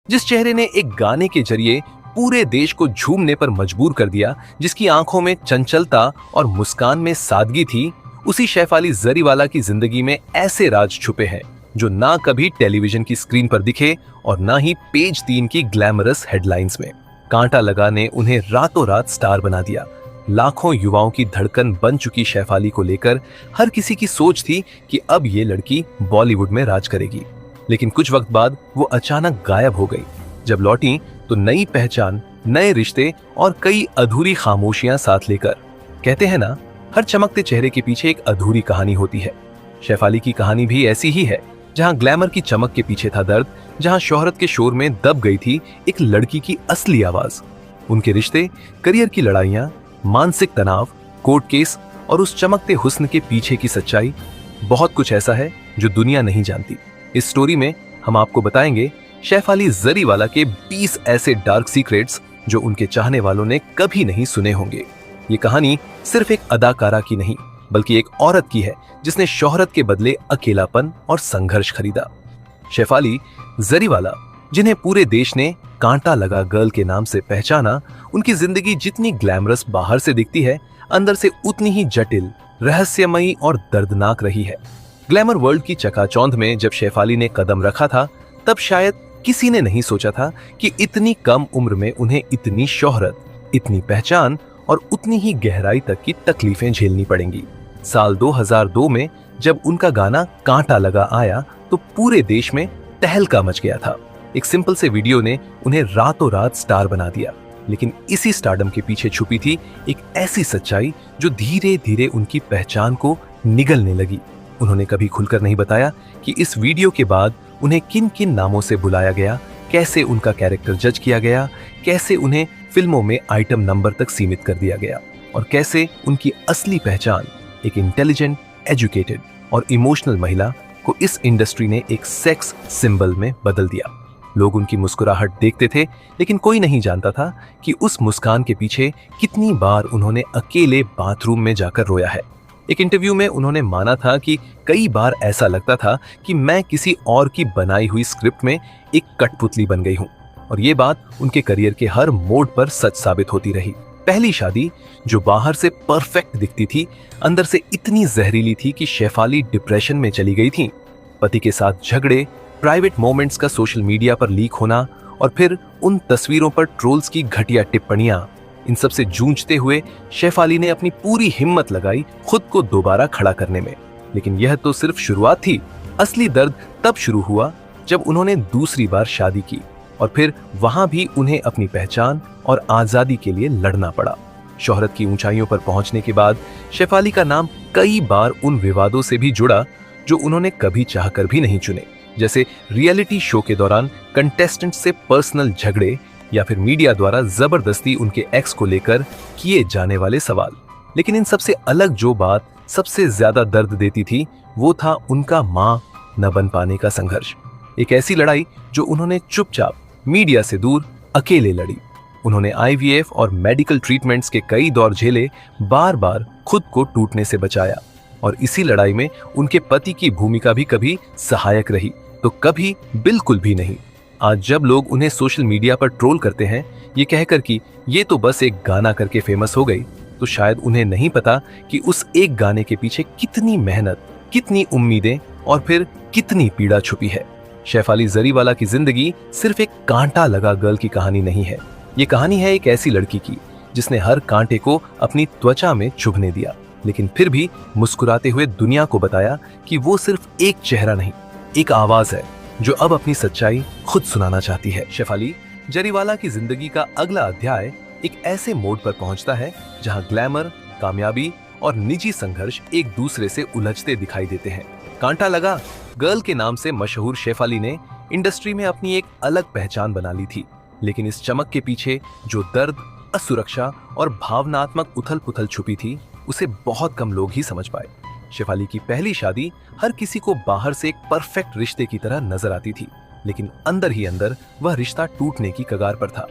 जिस चेहरे ने एक गाने के जरिए पूरे देश को झूमने पर मजबूर कर दिया, जिसकी आंखों में चंचलता और मुस्कान में सादगी थी, उसी शेफाली जरीवाला की जिंदगी में ऐसे राज छुपे हैं जो ना कभी टेलीविजन की स्क्रीन पर दिखे और ना ही पेज 3 की ग्लैमरस हेडलाइंस में। कांटा लगा ने उन्हें रातों रात स्टार बना दिया। लाखों युवाओं की धड़कन बन चुकी शेफाली को लेकर हर किसी की सोच थी कि अब ये लड़की बॉलीवुड में राज करेगी। लेकिन कुछ वक्त बाद वो अचानक गायब हो गई। जब लौटी तो नई पहचान, नए रिश्ते और कई अधूरी खामोशियां साथ लेकर। कहते हैं ना, हर चमकते चेहरे के पीछे एक अधूरी कहानी होती है। शेफाली की कहानी भी ऐसी ही है, जहां ग्लैमर की चमक के पीछे था दर्द, जहां शोहरत के शोर में दब गई थी एक लड़की की असली आवाज। उनके रिश्ते, करियर की लड़ाइयां, मानसिक तनाव, कोर्ट केस और उस चमकते हुस्न के पीछे की सच्चाई, बहुत कुछ ऐसा है जो दुनिया नहीं जानती। इस स्टोरी में हम आपको बताएंगे शेफाली जरीवाला के 20 ऐसे डार्क सीक्रेट्स जो उनके चाहने वालों ने कभी नहीं सुने होंगे। ये कहानी सिर्फ एक अदाकारा की नहीं, बल्कि एक औरत की है जिसने शोहरत के बदले अकेलापन और संघर्ष खरीदा। शेफाली जरीवाला, जिन्हें पूरे देश ने कांटा लगा गर्ल के नाम से पहचाना, उनकी जिंदगी जितनी ग्लैमरस बाहर से दिखती है, अंदर से उतनी ही जटिल, रहस्यमयी और दर्दनाक रही है। ग्लैमर वर्ल्ड की चकाचौंध में जब शेफाली ने कदम रखा था, तब शायद किसी ने नहीं सोचा था कि इतनी कम उम्र में उन्हें इतनी शोहरत, इतनी पहचान और उतनी ही गहराई तक की तकलीफें झेलनी पड़ेंगी। साल 2002 में जब उनका गाना कांटा लगा आया तो पूरे देश में तहलका मच गया था। एक सिंपल से वीडियो ने उन्हें रातों रात स्टार बना दिया। लेकिन इसी स्टारडम के पीछे छुपी थी एक ऐसी सच्चाई जो धीरे धीरे उनकी पहचान को निगलने लगी। उन्होंने कभी खुलकर नहीं बताया कि इस वीडियो के बाद उन्हें किन किन नामों से बुलाया गया, कैसे उनका कैरेक्टर जज किया गया, कैसे उन्हें फिल्मों में आइटम नंबर तक सीमित कर दिया गया और कैसे उनकी असली पहचान, एक इंटेलिजेंट, एजुकेटेड और इमोशनल महिला को इस इंडस्ट्री ने एक सेक्स सिंबल में बदल दिया। लोग उनकी मुस्कुराहट देखते थे, लेकिन कोई नहीं जानता था कि उस मुस्कान के पीछे कितनी बार उन्होंने अकेले बाथरूम में जाकर रोया है। एक इंटरव्यू में उन्होंने माना था कि कई बार ऐसा लगता था कि मैं किसी और की बनाई हुई स्क्रिप्ट में एक कठपुतली बन गई हूं। और ये बात उनके करियर के हर मोड़ पर सच साबित होती रही। पहली शादी, जो बाहर से परफेक्ट दिखती थी, अंदर से इतनी जहरीली थी कि शेफाली डिप्रेशन में चली गई थी। पति के साथ झगड़े, प्राइवेट मोमेंट्स का सोशल मीडिया पर लीक होना और फिर उन तस्वीरों पर ट्रोल्स की घटिया टिप्पणियां, इन सब से जूझते हुए शेफाली ने अपनी पूरी हिम्मत लगाई खुद को दोबारा खड़ा करने में। लेकिन यह तो सिर्फ शुरुआत थी। असली दर्द तब शुरू हुआ जब उन्होंने दूसरी बार शादी की और फिर वहां भी उन्हें अपनी पहचान और आजादी के लिए लड़ना पड़ा। शोहरत की ऊंचाइयों पर पहुंचने के बाद शेफाली का नाम कई बार उन विवादों से भी जुड़ा जो उन्होंने कभी चाहकर भी नहीं चुने, जैसे रियलिटी शो के दौरान कंटेस्टेंट से पर्सनल झगड़े या फिर मीडिया द्वारा जबरदस्ती उनके एक्स को लेकर किए जाने वाले सवाल। लेकिन इन सबसे अलग जो बात सबसे ज्यादा दर्द देती थी, वो था उनका मां न बन पाने का संघर्ष। एक ऐसी लड़ाई जो उन्होंने चुपचाप, मीडिया से दूर, अकेले लड़ी। उन्होंने आईवीएफ और मेडिकल ट्रीटमेंट्स के कई दौर झेले, बार बार खुद को टूटने से बचाया। और इसी लड़ाई में उनके पति की भूमिका भी कभी सहायक रही तो कभी बिल्कुल भी नहीं। आज जब लोग उन्हें सोशल मीडिया पर ट्रोल करते हैं ये कहकर कि ये तो बस एक गाना करके फेमस हो गई, तो शायद उन्हें नहीं पता कि उस एक गाने के पीछे कितनी मेहनत, कितनी उम्मीदें और फिर कितनी पीड़ा छुपी है। शेफाली जरीवाला की जिंदगी सिर्फ एक कांटा लगा गर्ल की कहानी नहीं है। ये कहानी है एक ऐसी लड़की की जिसने हर कांटे को अपनी त्वचा में चुभने दिया, लेकिन फिर भी मुस्कुराते हुए दुनिया को बताया कि वो सिर्फ एक चेहरा नहीं, एक आवाज है जो अब अपनी सच्चाई खुद सुनाना चाहती है। शेफाली जरीवाला की जिंदगी का अगला अध्याय एक ऐसे मोड़ पर पहुंचता है जहां ग्लैमर, कामयाबी और निजी संघर्ष एक दूसरे से उलझते दिखाई देते हैं। कांटा लगा गर्ल के नाम से मशहूर शेफाली ने इंडस्ट्री में अपनी एक अलग पहचान बना ली थी, लेकिन इस चमक के पीछे जो दर्द, असुरक्षा और भावनात्मक उथल पुथल छुपी थी, उसे बहुत कम लोग ही समझ पाए। शेफाली की पहली शादी हर किसी को बाहर से एक परफेक्ट रिश्ते की तरह नजर आती थी, लेकिन अंदर ही अंदर वह रिश्ता टूटने की कगार पर था।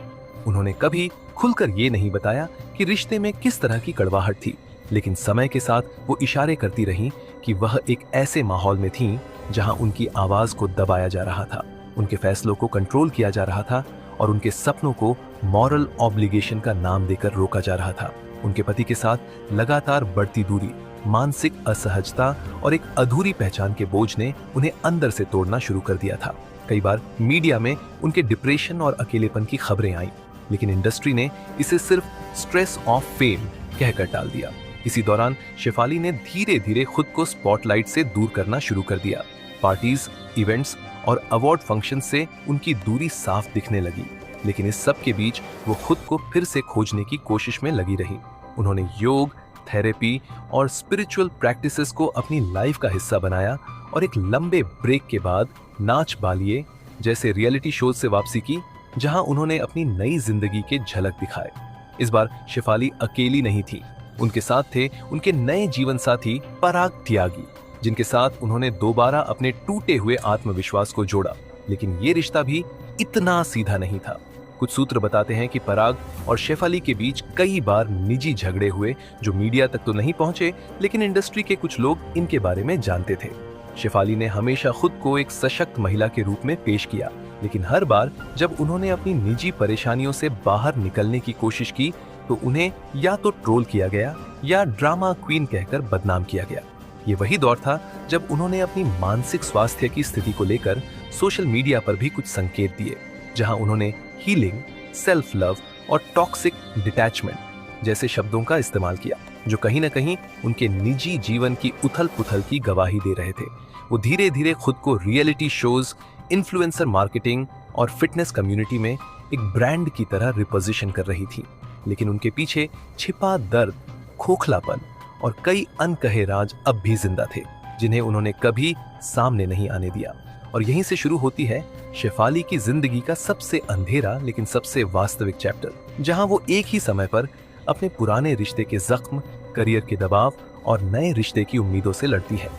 उन्होंने कभी खुलकर ये नहीं बताया कि रिश्ते में किस तरह की कड़वाहट थी, लेकिन समय के साथ वो इशारे करती रहीं कि वह एक ऐसे माहौल में थीं जहां उनकी आवाज को दबाया जा रहा था। उनके फैसलों को कंट्रोल किया जा रहा था और उनके सपनों को मॉरल ऑब्लिगेशन का नाम देकर रोका जा रहा था। उनके पति के साथ लगातार बढ़ती दूरी, मानसिक असहजता और एक अधूरी पहचान के बोझ ने उन्हें अंदर से तोड़ना शुरू कर दिया था। कई बार मीडिया में उनके डिप्रेशन और अकेलेपन की खबरें आईं, लेकिन इंडस्ट्री ने इसे सिर्फ स्ट्रेस ऑफ फेम कहकर टाल दिया। इसी दौरान शेफाली ने धीरे धीरे खुद को स्पॉटलाइट से दूर करना शुरू कर दिया। पार्टीज, इवेंट्स और अवार्ड फंक्शन से उनकी दूरी साफ दिखने लगी, लेकिन इस सब के बीच वो खुद को फिर से खोजने की कोशिश में लगी रही। उन्होंने योग, थेरेपी और स्पिरिचुअल प्रैक्टिसेस को अपनी लाइफ का हिस्सा बनाया और एक लंबे ब्रेक के बाद नाच बालिए जैसे रियलिटी शोज से वापसी की, जहां उन्होंने अपनी नई जिंदगी के झलक दिखाए। इस बार शेफाली अकेली नहीं थी, उनके साथ थे उनके नए जीवन साथी पराग त्यागी, जिनके साथ उन्होंने दोबारा अपने टूटे हुए आत्मविश्वास को जोड़ा। लेकिन ये रिश्ता भी इतना सीधा नहीं था। कुछ सूत्र बताते हैं कि पराग और शेफाली के बीच कई बार निजी झगड़े हुए, जो मीडिया तक तो नहीं पहुंचे, लेकिन इंडस्ट्री के कुछ लोग इनके बारे में जानते थे। शेफाली ने हमेशा खुद को एक सशक्त महिला के रूप में पेश किया, लेकिन हर बार जब उन्होंने अपनी निजी परेशानियों से बाहर निकलने की कोशिश की तो उन्हें या तो ट्रोल किया गया या ड्रामा क्वीन कहकर बदनाम किया गया। ये वही दौर था जब उन्होंने अपनी मानसिक स्वास्थ्य की स्थिति को लेकर सोशल मीडिया पर भी कुछ संकेत दिए, जहां उन्होंने हीलिंग, सेल्फ लव और टॉक्सिक डिटैचमेंट जैसे शब्दों का इस्तेमाल किया, जो कहीं न कहीं उनके निजी जीवन की उथल-पुथल की गवाही दे रहे थे। वो धीरे धीरे खुद को रियलिटी शोज, इन्फ्लुएंसर मार्केटिंग और फिटनेस कम्युनिटी में एक ब्रांड की तरह रिपोजिशन कर रही थी, लेकिन उनके पीछे छिपा दर्द, खोखलापन और कई अनकहे राज अब भी जिंदा थे, जिन्हें उन्होंने कभी सामने नहीं आने दिया। और यहीं से शुरू होती है शेफाली की जिंदगी का सबसे अंधेरा लेकिन सबसे वास्तविक चैप्टर, जहां वो एक ही समय पर अपने पुराने रिश्ते के जख्म, करियर के दबाव और नए रिश्ते की उम्मीदों से लड़ती है।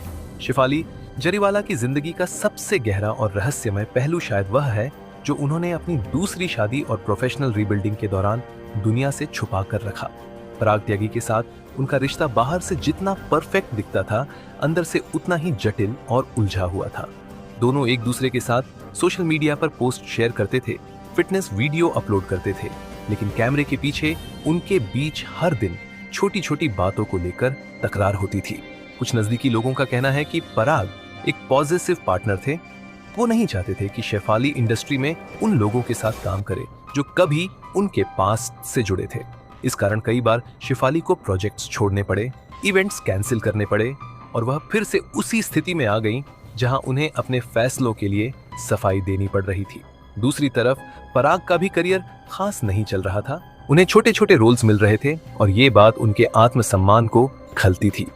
शेफाली जरीवाला की जिंदगी का सबसे गहरा और रहस्यमय पहलू शायद वह है जो उन्होंने अपनी दूसरी शादी और प्रोफेशनल रीबिल्डिंग के दौरान दुनिया से छुपा कर रखा। पराग त्यागी के साथ उनका रिश्ता बाहर से जितना परफेक्ट दिखता था, अंदर से उतना ही जटिल और उलझा हुआ था। दोनों एक दूसरे के साथ सोशल मीडिया पर पोस्ट शेयर करते थे, फिटनेस वीडियो अपलोड करते थे, लेकिन कैमरे के पीछे उनके बीच हर दिन छोटी छोटी बातों को लेकर तकरार होती थी। कुछ नजदीकी लोगों का कहना है कि पराग एक पॉजिटिव पार्टनर थे। वो नहीं चाहते थे कि शेफाली इंडस्ट्री में उन लोगों के साथ काम करे जो कभी उनके पास्ट से जुड़े थे। इस कारण कई बार शेफाली को प्रोजेक्ट्स छोड़ने पड़े, इवेंट्स कैंसिल करने पड़े और वह फिर से उसी स्थिति में आ गई जहां उन्हें अपने फैसलों के लिए सफाई देनी पड़ रही थी। दूसरी तरफ पराग का भी करियर खास नहीं चल रहा था। उन्हें छोटे छोटे रोल्स मिल रहे थे और ये बात उनके आत्मसम्मान को खलती थी।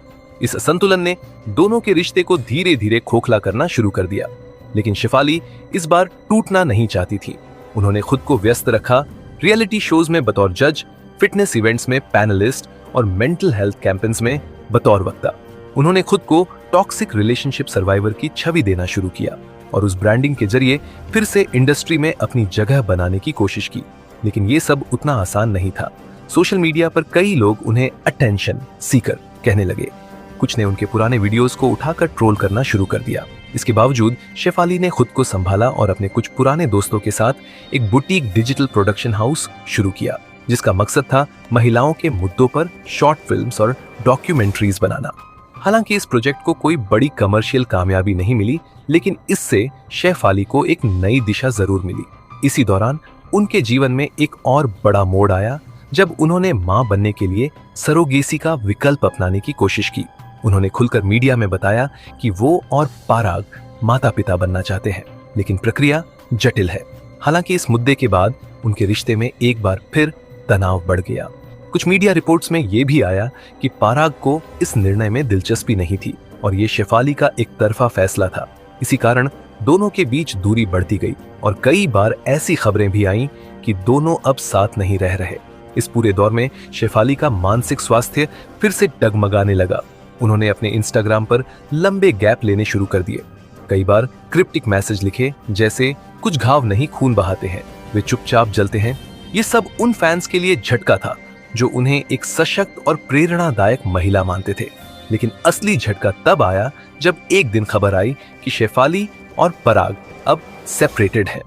इस असंतुलन ने दोनों के रिश्ते को धीरे धीरे खोखला करना शुरू कर दिया। लेकिन शेफाली इस बार टूटना नहीं चाहती थी। उन्होंने खुद को व्यस्त रखा, रियलिटी शोज में बतौर जज, फिटनेस इवेंट्स में पैनलिस्ट और मेंटल हेल्थ कैंपेन्स में बतौर वक्ता। उन्होंने खुद को टॉक्सिक रिलेशनशिप सर्वाइवर की छवि देना शुरू किया और उस ब्रांडिंग के जरिए फिर से इंडस्ट्री में अपनी जगह बनाने की कोशिश की। लेकिन ये सब उतना आसान नहीं था। सोशल मीडिया पर कई लोग उन्हें अटेंशन सीकर कहने लगे। कुछ ने उनके पुराने वीडियोस को उठाकर ट्रोल करना शुरू कर दिया। इसके बावजूद शेफाली ने खुद को संभाला और अपने कुछ पुराने दोस्तों के साथ एक बुटीक डिजिटल प्रोडक्शन हाउस शुरू किया, जिसका मकसद था महिलाओं के मुद्दों पर शॉर्ट फिल्म्स और डॉक्यूमेंट्रीज बनाना। हालांकि इस प्रोजेक्ट को कोई बड़ी कमर्शियल कामयाबी नहीं मिली, लेकिन इससे शेफाली को एक नई दिशा जरूर मिली। इसी दौरान उनके जीवन में एक और बड़ा मोड़ आया जब उन्होंने मां बनने के लिए सरोगेसी का विकल्प अपनाने की कोशिश की। उन्होंने खुलकर मीडिया में बताया कि वो और पराग माता पिता बनना चाहते हैं, लेकिन प्रक्रिया जटिल है। हालांकि इस मुद्दे के बाद उनके रिश्ते में एक बार फिर तनाव बढ़ गया। कुछ मीडिया रिपोर्ट्स में यह भी आया कि पराग को इस निर्णय में दिलचस्पी नहीं थी और ये शेफाली का एक तरफा फैसला था। इसी कारण दोनों के बीच दूरी बढ़ती गई और कई बार ऐसी खबरें भी आईं कि दोनों अब साथ नहीं रह रहे। इस पूरे दौर में शेफाली का मानसिक स्वास्थ्य फिर से डगमगाने लगा। उन्होंने अपने इंस्टाग्राम पर लंबे गैप लेने शुरू कर दिए। कई बार क्रिप्टिक मैसेज लिखे, जैसे कुछ घाव नहीं खून बहाते हैं, वे चुपचाप जलते हैं। ये सब उन फैंस के लिए झटका था जो उन्हें एक सशक्त और प्रेरणादायक महिला मानते थे। लेकिन असली झटका तब आया जब एक दिन खबर आई कि शेफाली और पराग अब सेपरेटेड हैं।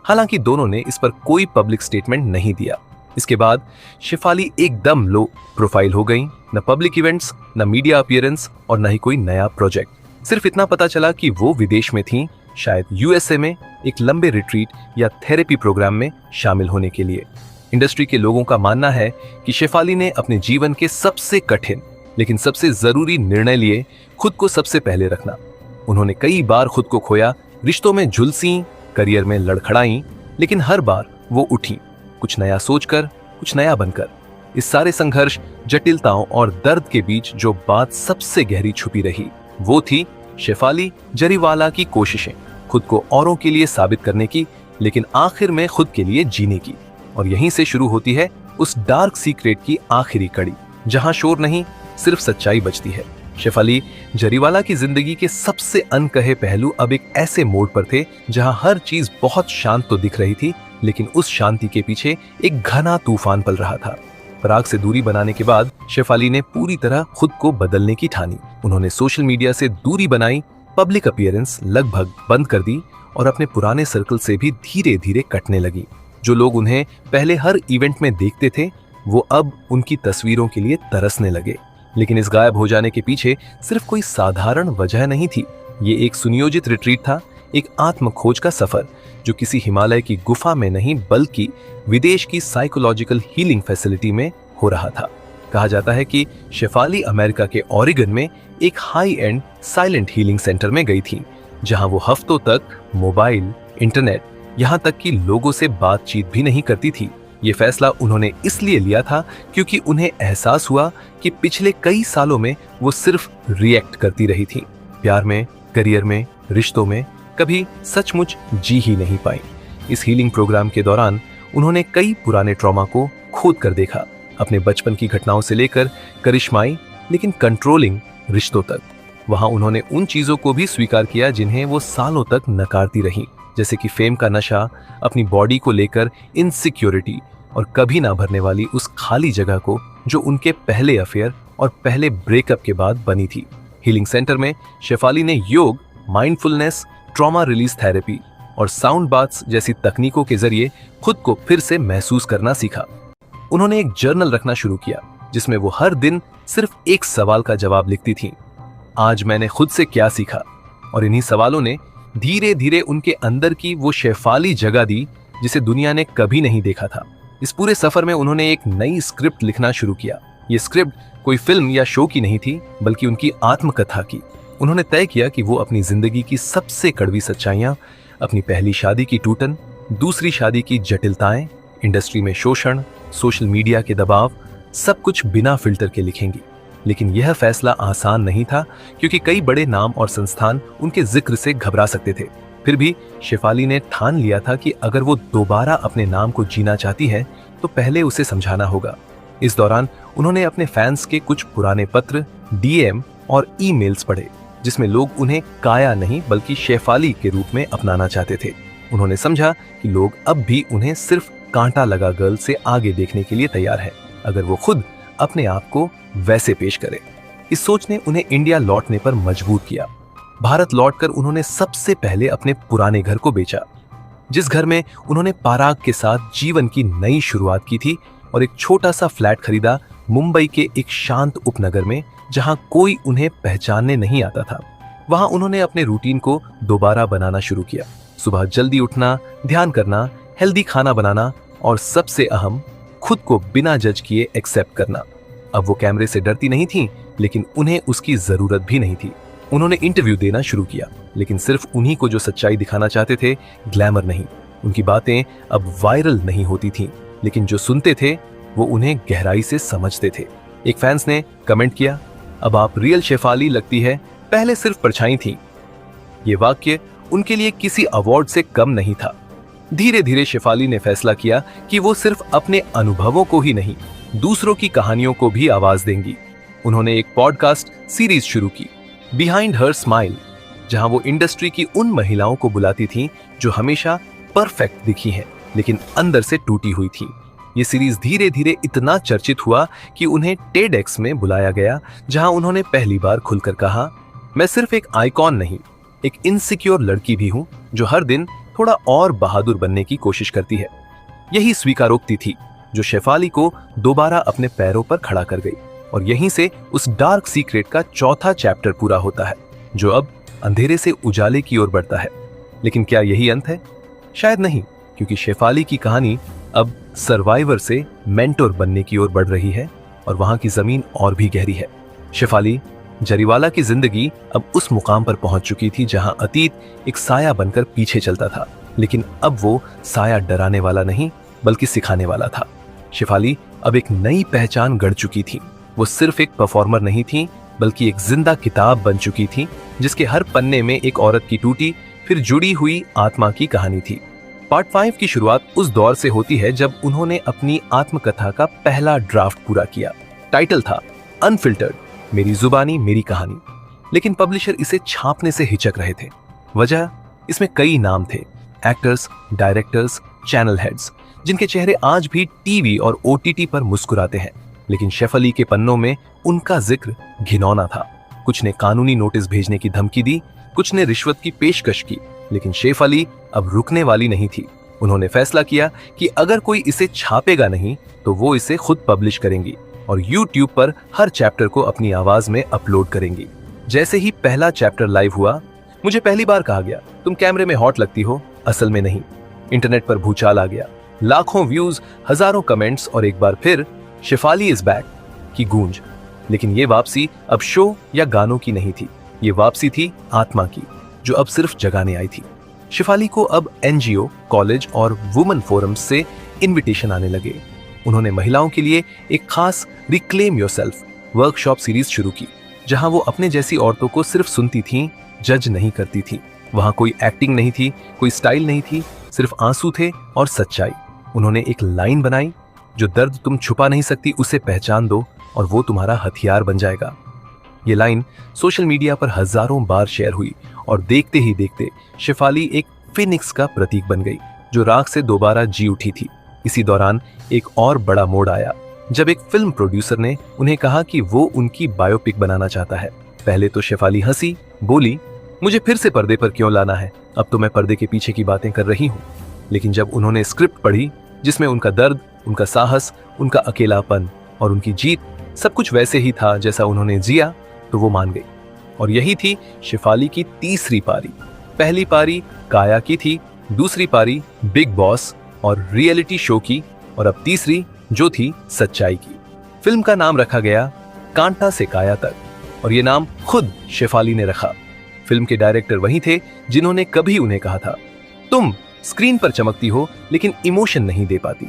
हालांकि दोनों ने इस पर कोई पब्लिक स्टेटमेंट नहीं दिया। इसके बाद शेफाली एकदम लो प्रोफाइल हो गई। न पब्लिक इवेंट्स, न मीडिया अपीयरेंस और न ही कोई नया प्रोजेक्ट। सिर्फ इतना पता चला कि वो विदेश में थीं, शायद यूएसए में एक लंबे रिट्रीट या थेरेपी प्रोग्राम में शामिल होने के लिए। इंडस्ट्री के लोगों का मानना है कि शेफाली ने अपने जीवन के सबसे कठिन लेकिन सबसे जरूरी निर्णय लिए खुद को सबसे पहले रखना। उन्होंने कई बार खुद को खोया, रिश्तों में झुलसी, करियर में लड़खड़ाई, लेकिन हर बार वो उठी, कुछ नया सोचकर, कुछ नया बनकर। इस सारे संघर्ष, जटिलताओं और दर्द के बीच जो बात सबसे गहरी छुपी रही वो थी शेफाली जरीवाला की कोशिशें खुद को औरों के लिए साबित करने की, लेकिन आखिर में खुद के लिए जीने की। और यहीं से शुरू होती है उस डार्क सीक्रेट की आखिरी कड़ी, जहां शोर नहीं, सिर्फ सच्चाई बचती है। शेफाली जरीवाला की जिंदगी के सबसे अनकहे पहलू अब एक ऐसे मोड़ पर थे जहां हर चीज बहुत शांत तो दिख रही थी, लेकिन उस शांति के पीछे एक घना तूफान पल रहा था। पराग से दूरी बनाने के बाद शेफाली ने पूरी तरह खुद को बदलने की ठानी। उन्होंने सोशल मीडिया से दूरी बनाई, पब्लिक अपीयरेंस लगभग बंद कर दी और अपने पुराने सर्कल से भी धीरे धीरे कटने लगी। जो लोग उन्हें पहले हर इवेंट में देखते थे वो अब उनकी तस्वीरों के लिए तरसने लगे। लेकिन इस गायब हो जाने के पीछे सिर्फ कोई साधारण वजह नहीं थी। ये एक सुनियोजित रिट्रीट था, एक आत्म खोज का सफर जो किसी हिमालय की गुफा में नहीं बल्कि विदेश की साइकोलॉजिकल हीलिंग फैसिलिटी में हो रहा था। कहा जाता है कि शेफाली अमेरिका के ओरेगन में एक high and silent healing centre में गई थी, जहां वो हफ्तों तक मोबाइल, इंटरनेट, यहां तक कि लोगों से बातचीत भी नहीं करती थी। ये फैसला उन्होंने इसलिए लिया था क्योंकि उन्हें एहसास हुआ कि पिछले कई सालों में वो सिर्फ रिएक्ट करती रही थी। प्यार में, करियर में, रिश्तों में कभी सचमुच जी ही नहीं पाई। इस हीलिंग प्रोग्राम के दौरान उन्होंने कई पुराने ट्रॉमा को खोद कर देखा, अपने बचपन की घटनाओं से लेकर करिश्माई लेकिन कंट्रोलिंग रिश्तों तक। वहां उन्होंने उन चीजों को भी स्वीकार किया जिन्हें वो सालों तक नकारती रही, जैसे कि फेम का नशा, अपनी बॉडी को लेकर इनसिक्योरिटी और कभी ना भरने वाली उस खाली जगह को जो उनके पहले अफेयर और पहले ब्रेकअप के बाद बनी थी। हीलिंग सेंटर में शेफाली ने योग, माइंडफुलनेस, ट्रॉमा रिलीज थेरेपी और साउंड बाथ्स जैसी तकनीकों के जरिए खुद को फिर से महसूस करना सीखा। उन्होंने एक जर्नल रखना शुरू किया जिसमें वो हर दिन सिर्फ एक सवाल का जवाब लिखती थीं, आज मैंने खुद से क्या सीखा। और इन्हीं सवालों ने धीरे धीरे उनके अंदर की वो शेफाली जगा दी जिसे दुनिया ने कभी नहीं देखा था। इस पूरे सफर में उन्होंने एक नई स्क्रिप्ट लिखना शुरू किया। ये स्क्रिप्ट कोई फिल्म या शो की नहीं थी बल्कि उनकी आत्मकथा की। उन्होंने तय किया कि वो अपनी जिंदगी की सबसे कड़वी सच्चाइयां, अपनी पहली शादी की टूटन, दूसरी शादी की जटिलताएं, इंडस्ट्री में शोषण, सोशल मीडिया के दबाव, सब कुछ बिना फिल्टर के लिखेंगी। लेकिन यह फैसला आसान नहीं था क्योंकि कई बड़े नाम और संस्थान उनके जिक्र से घबरा सकते थे। फिर भी शेफाली ने ठान लिया था कि अगर वो दोबारा अपने नाम को जीना चाहती है तो पहले उसे समझाना होगा। इस दौरान उन्होंने अपने फैंस के कुछ पुराने पत्र, डीएम और ईमेल्स पढ़े जिसमें लोग उन्हें काया नहीं बल्कि शेफाली के रूप में अपनाना चाहते थे। उन्होंने समझा कि लोग अब भी उन्हें सिर्फ कांटा लगा गर्ल से आगे देखने के लिए तैयार है अगर वो खुद अपने आप को वैसे पेश करे। इस सोच ने उन्हें इंडिया लौटने पर मजबूर किया। भारत लौटकर उन्होंने सबसे पहले अपने पुराने घर को बेचा, जिस घर में उन्होंने पराग के साथ जीवन की नई शुरुआत की थी, और एक छोटा सा फ्लैट खरीदा मुंबई के एक शांत उपनगर में जहां कोई उन्हें पहचानने नहीं आता था। वहां उन्होंने अपने रूटीन को दोबारा बनाना शुरू किया। सुबह जल्दी उठना, ध्यान करना, हेल्दी खाना बनाना और सबसे अहम, खुद को बिना जज किए एक्सेप्ट करना। अब वो कैमरे से डरती नहीं थी, लेकिन उन्हें उसकी जरूरत भी नहीं थी। उन्होंने इंटरव्यू देना शुरू किया, लेकिन सिर्फ उन्हीं को जो सच्चाई दिखाना चाहते थे, ग्लैमर नहीं। उनकी बातें अब वायरल नहीं होती थीं, लेकिन जो सुनते थे वो उन्हें गहराई से समझते थे। एक फैंस ने कमेंट किया, अब आप रियल शेफाली लगती है, पहले सिर्फ परछाई थी। ये वाक्य उनके लिए किसी अवार्ड से कम नहीं था। धीरे धीरे शेफाली ने फैसला किया कि वो सिर्फ अपने अनुभवों को ही नहीं, दूसरों की कहानियों को भी आवाज देंगी। उन्होंने एक पॉडकास्ट सीरीज शुरू की, बिहाइंड हर स्माइल, जहां वो इंडस्ट्री की उन महिलाओं को बुलाती थीं जो हमेशा परफेक्ट दिखी हैं लेकिन अंदर से टूटी हुई थी। ये सीरीज धीरे धीरे इतना चर्चित हुआ कि उन्हें टेडएक्स में बुलाया गया, जहां उन्होंने पहली बार खुलकर कहा, मैं सिर्फ एक आइकॉन नहीं, एक इनसिक्योर लड़की भी हूं जो हर दिन थोड़ा और बहादुर बनने की कोशिश करती है। यही स्वीकारोक्ति थी जो शेफाली को दोबारा अपने पैरों पर खड़ा कर गई, और यहीं से उस डार्क सीक्रेट का चौथा चैप्टर पूरा होता है, जो अब अंधेरे से उजाले की ओर बढ़ता है। लेकिन क्या यही अंत है? शायद नहीं, क्योंकि शेफाली की कहानी अब सर्वाइवर से मेंटोर बनने की ओर बढ़ रही है, और वहां की जमीन और भी गहरी है। शेफाली जरीवाला की जिंदगी अब उस मुकाम पर पहुंच चुकी थी जहां अतीत एक साया बनकर पीछे चलता था, लेकिन अब वो साया डराने वाला नहीं बल्कि सिखाने वाला था। शेफाली अब एक नई पहचान गढ़ चुकी थी। वो सिर्फ एक परफॉर्मर नहीं थी, बल्कि एक जिंदा किताब बन चुकी थी, जिसके हर पन्ने में एक औरत की टूटी फिर जुड़ी हुई आत्मा की कहानी थी। पार्ट 5 की शुरुआत उस दौर से होती है जब उन्होंने अपनी आत्मकथा का पहला ड्राफ्ट पूरा किया। टाइटल था अनफिल्टर्ड, मेरी जुबानी मेरी कहानी। लेकिन पब्लिशर इसे छापने से हिचक रहे थे। वजह, इसमें कई नाम थे, एक्टर्स, डायरेक्टर्स, चैनल हेड्स, जिनके चेहरे आज भी टीवी और ओटीटी पर मुस्कुराते हैं। लेकिन शेफाली के पन्नों में उनका जिक्र घिनौना था। कुछ ने कानूनी नोटिस भेजने की धमकी दी, कुछ ने रिश्वत की पेशकश की, लेकिन शेफाली अब रुकने वाली नहीं थी। उन्होंने फैसला किया कि अगर कोई इसे छापेगा नहीं तो वो इसे खुद पब्लिश करेंगी और यूट्यूब पर हर चैप्टर को अपनी आवाज में अपलोड करेंगी। जैसे ही पहला चैप्टर लाइव हुआ, मुझे पहली बार कहा गया, तुम कैमरे में हॉट लगती हो, असल में नहीं। इंटरनेट पर भूचाल आ गया, लाखों व्यूज, हजारों कमेंट्स और एक बार फिर शेफाली इज बैक की गूंज। लेकिन ये वापसी अब शो या गानों की नहीं थी, ये वापसी थी आत्मा की, जो अब सिर्फ जगाने आई थी। शेफाली को अब एनजीओ, कॉलेज और वुमेन फोरम्स से इनविटेशन आने लगे। उन्होंने महिलाओं के लिए एक खास रिक्लेम योरसेल्फ वर्कशॉप सीरीज शुरू की, जहां वो अपने जैसी औरतों को सिर्फ सुनती थीं, जज नहीं करती थी। वहां कोई एक्टिंग नहीं थी, कोई स्टाइल नहीं थी, सिर्फ आंसू थे और सच्चाई। उन्होंने एक लाइन बनाई, जो दर्द तुम छुपा नहीं सकती उसे पहचान दो और वो तुम्हारा हथियार बन जाएगा। ये लाइन सोशल मीडिया पर हजारों बार शेयर हुई और देखते ही देखते शेफाली एक फिनिक्स का प्रतीक बन गई, जो राख से दोबारा जी उठी थी। इसी दौरान एक और बड़ा मोड़ आया, जब एक फिल्म प्रोड्यूसर ने उन्हें कहा कि वो उनकी बायोपिक बनाना चाहता है। पहले तो शेफाली हंसी, बोली, मुझे फिर से पर्दे पर क्यों लाना है, अब तो मैं पर्दे के पीछे की बातें कर रही हूँ। लेकिन जब उन्होंने स्क्रिप्ट पढ़ी, जिसमें उनका दर्द, उनका साहस, उनका अकेलापन और उनकी जीत सब कुछ वैसे ही था जैसा उन्होंने जिया, तो वो मान गई। और यही थी शेफाली की तीसरी पारी। पहली पारी काया की थी, दूसरी पारी बिग बॉस और रियलिटी शो की, और अब तीसरी जो थी सच्चाई की। फिल्म का नाम रखा गया कांटा से काया तक, और ये नाम खुद शेफाली ने रखा। फिल्म के डायरेक्टर वही थे जिन्होंने कभी उन्हें कहा था, तुम स्क्रीन पर चमकती हो लेकिन इमोशन नहीं दे पाती।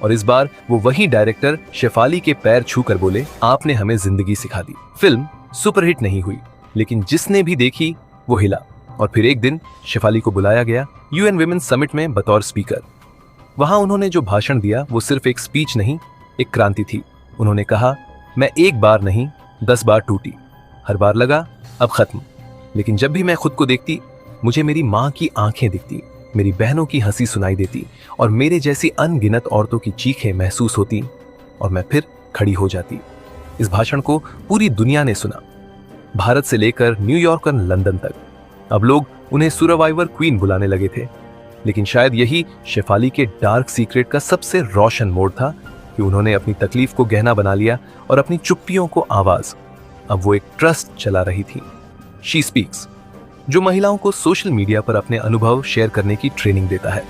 और इस बार वो वही डायरेक्टर शेफाली के पैर छूकर बोले, आपने हमें जिंदगी सिखा दी। फिल्म सुपरहिट नहीं हुई, लेकिन जिसने भी देखी वो हिला। और फिर एक दिन शेफाली को बुलाया गया यूएन विमेन्स समिट में बतौर स्पीकर। वहां उन्होंने जो भाषण दिया वो सिर्फ एक स्पीच नहीं, एक क्रांति थी। उन्होंने कहा, मैं एक बार नहीं 10 बार टूटी, हर बार लगा अब खत्म, लेकिन जब भी मैं खुद को देखती, मुझे मेरी माँ की आंखें दिखती, मेरी बहनों की हंसी सुनाई देती और मेरे जैसी अनगिनत औरतों की चीखें महसूस होती, और मैं फिर खड़ी हो जाती। इस भाषण को पूरी दुनिया ने सुना, भारत से लेकर न्यूयॉर्क और लंदन तक। अब लोग उन्हें सर्वाइवर क्वीन बुलाने लगे थे। लेकिन शायद यही शेफाली के डार्क सीक्रेट का सबसे रोशन मोड़ था कि उन्होंने अपनी तकलीफ को गहना बना लिया और अपनी चुप्पियों को आवाज। अब वो एक ट्रस्ट चला रही थी, शी स्पीक्स, जो महिलाओं को सोशल मीडिया पर अपने अनुभव शेयर करने की ट्रेनिंग देता है।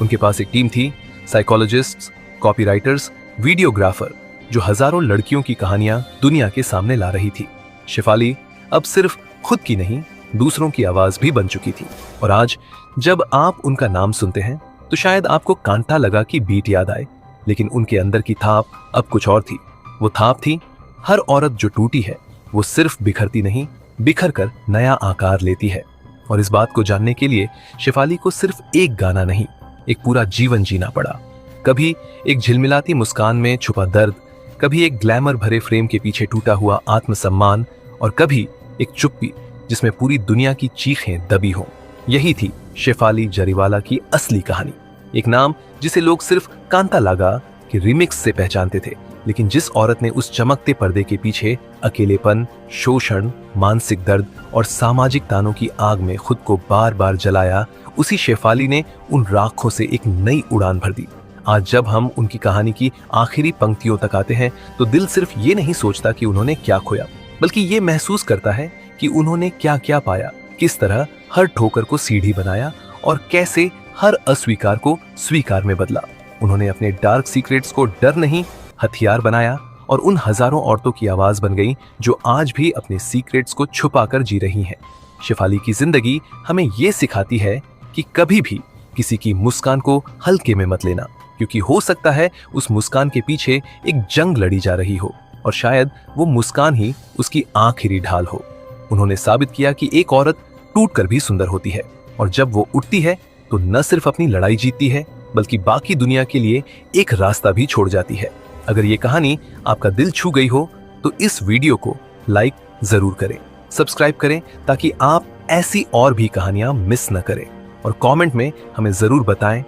उनके पास एक टीम थी, साइकोलॉजिस्ट्स, कॉपीराइटर्स, वीडियोग्राफर, जो हजारों लड़कियों की कहानियां दुनिया के सामने ला रही थी। शेफाली अब सिर्फ खुद की नहीं, दूसरों की आवाज भी बन चुकी थी। और आज जब आप उनका नाम सुनते हैं तो शायद आपको कांटा लगा की बीट याद आए, लेकिन उनके अंदर की थाप अब कुछ और थी। वो थाप थी, हर औरत जो टूटी है वो सिर्फ बिखरती नहीं, बिखर कर नया आकार लेती है। और इस बात को जानने के लिए शेफाली को सिर्फ एक गाना नहीं, एक पूरा जीवन जीना पड़ा। कभी एक झिलमिलाती मुस्कान में छुपा दर्द, कभी एक ग्लैमर भरे फ्रेम के पीछे टूटा हुआ आत्मसम्मान, और कभी एक चुप्पी जिसमें पूरी दुनिया की चीखें दबी हों। यही थी शेफाली जरीवाला की असली कहानी। एक नाम जिसे लोग सिर्फ कांता लगा के रिमिक्स से पहचानते थे, लेकिन जिस औरत ने उस चमकते पर्दे के पीछे अकेलेपन, शोषण, मानसिक दर्द और सामाजिक तानों की आग में खुद को बार बार जलाया, उसी शेफाली ने उन राखों से एक नई उड़ान भर दी। आज जब हम उनकी कहानी की आखिरी पंक्तियों तक आते हैं तो दिल सिर्फ ये नहीं सोचता कि उन्होंने क्या खोया, बल्कि ये महसूस करता है कि उन्होंने क्या क्या पाया, किस तरह हर ठोकर को सीढ़ी बनाया और कैसे हर अस्वीकार को स्वीकार में बदला। उन्होंने अपने डार्क सीक्रेट्स को डर नहीं, हथियार बनाया और उन हजारों औरतों की आवाज बन गई जो आज भी अपने सीक्रेट्स को छुपाकर जी रही हैं। शेफाली की जिंदगी हमें ये सिखाती है कि कभी भी किसी की मुस्कान को हल्के में मत लेना, क्योंकि हो सकता है उस मुस्कान के पीछे एक जंग लड़ी जा रही हो और शायद वो मुस्कान ही उसकी आखिरी ढाल हो। उन्होंने साबित किया कि एक औरत टूटकर भी सुंदर होती है और जब वो उठती है तो न सिर्फ अपनी लड़ाई जीतती है बल्कि बाकी दुनिया के लिए एक रास्ता भी छोड़ जाती है। अगर ये कहानी आपका दिल छू गई हो तो इस वीडियो को लाइक जरूर करें, सब्सक्राइब करें ताकि आप ऐसी और भी कहानियां मिस न करें और कमेंट में हमें जरूर बताएं